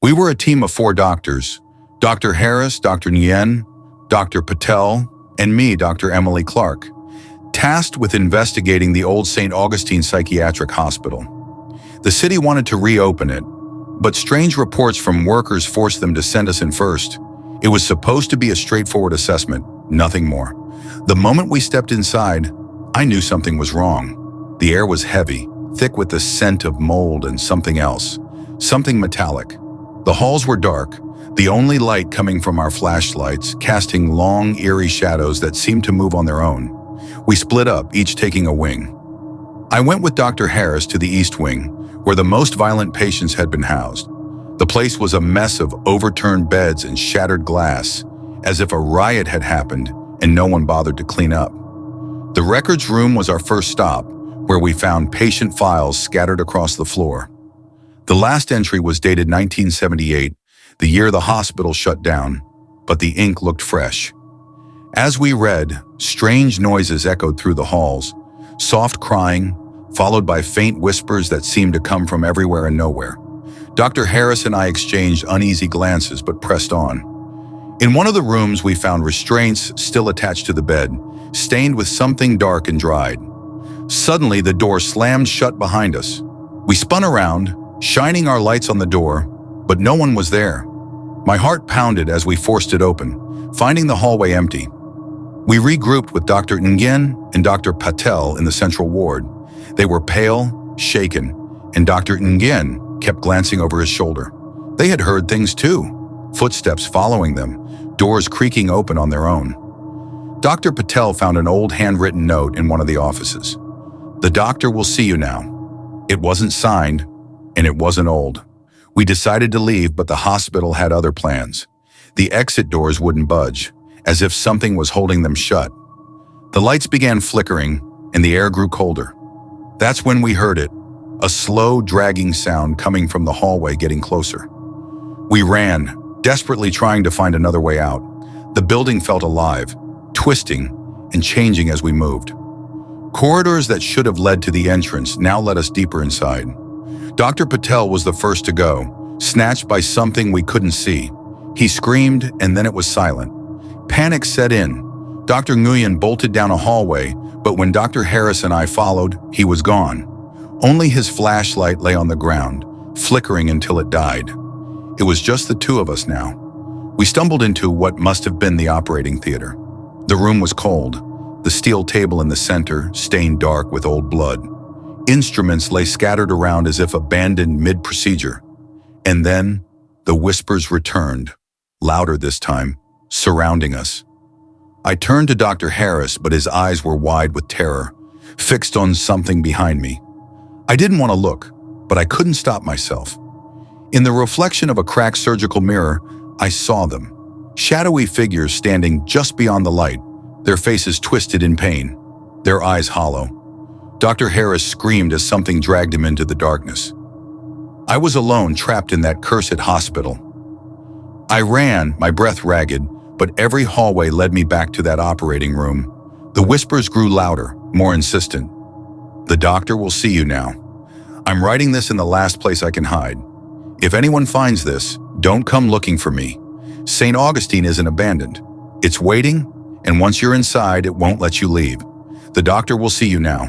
We were a team of 4 doctors: Dr. Harris, Dr. Nguyen, Dr. Patel, and me, Dr. Emily Clark, tasked with investigating the old St. Augustine Psychiatric Hospital. The city wanted to reopen it, but strange reports from workers forced them to send us in first. It was supposed to be a straightforward assessment, nothing more. The moment we stepped inside, I knew something was wrong. The air was heavy, thick with the scent of mold and something else, something metallic. The halls were dark, the only light coming from our flashlights, casting long, eerie shadows that seemed to move on their own. We split up, each taking a wing. I went with Dr. Harris to the East Wing, where the most violent patients had been housed. The place was a mess of overturned beds and shattered glass, as if a riot had happened and no one bothered to clean up. The records room was our first stop, where we found patient files scattered across the floor. The last entry was dated 1978, the year the hospital shut down, but the ink looked fresh. As we read, strange noises echoed through the halls, soft crying, followed by faint whispers that seemed to come from everywhere and nowhere. Dr. Harris and I exchanged uneasy glances but pressed on. In one of the rooms, we found restraints still attached to the bed, stained with something dark and dried. Suddenly, the door slammed shut behind us. We spun around, shining our lights on the door, but no one was there. My heart pounded as we forced it open, finding the hallway empty. We regrouped with Dr. Nguyen and Dr. Patel in the central ward. They were pale, shaken, and Dr. Nguyen kept glancing over his shoulder. They had heard things too, footsteps following them, doors creaking open on their own. Dr. Patel found an old handwritten note in one of the offices. "The doctor will see you now." It wasn't signed, and it wasn't old. We decided to leave, but the hospital had other plans. The exit doors wouldn't budge, as if something was holding them shut. The lights began flickering, and the air grew colder. That's when we heard it, a slow, dragging sound coming from the hallway getting closer. We ran, desperately trying to find another way out. The building felt alive, twisting and changing as we moved. Corridors that should have led to the entrance now led us deeper inside. Dr. Patel was the first to go, snatched by something we couldn't see. He screamed, and then it was silent. Panic set in. Dr. Nguyen bolted down a hallway, but when Dr. Harris and I followed, he was gone. Only his flashlight lay on the ground, flickering until it died. It was just the two of us now. We stumbled into what must have been the operating theater. The room was cold, the steel table in the center stained dark with old blood. Instruments lay scattered around as if abandoned mid-procedure. And then, the whispers returned, louder this time, surrounding us. I turned to Dr. Harris, but his eyes were wide with terror, fixed on something behind me. I didn't want to look, but I couldn't stop myself. In the reflection of a cracked surgical mirror, I saw them. Shadowy figures standing just beyond the light, their faces twisted in pain, their eyes hollow. Dr. Harris screamed as something dragged him into the darkness. I was alone, trapped in that cursed hospital. I ran, my breath ragged, but every hallway led me back to that operating room. The whispers grew louder, more insistent. "The doctor will see you now. I'm writing this in the last place I can hide. If anyone finds this, don't come looking for me. St. Augustine isn't abandoned. It's waiting, and once you're inside, it won't let you leave. The doctor will see you now."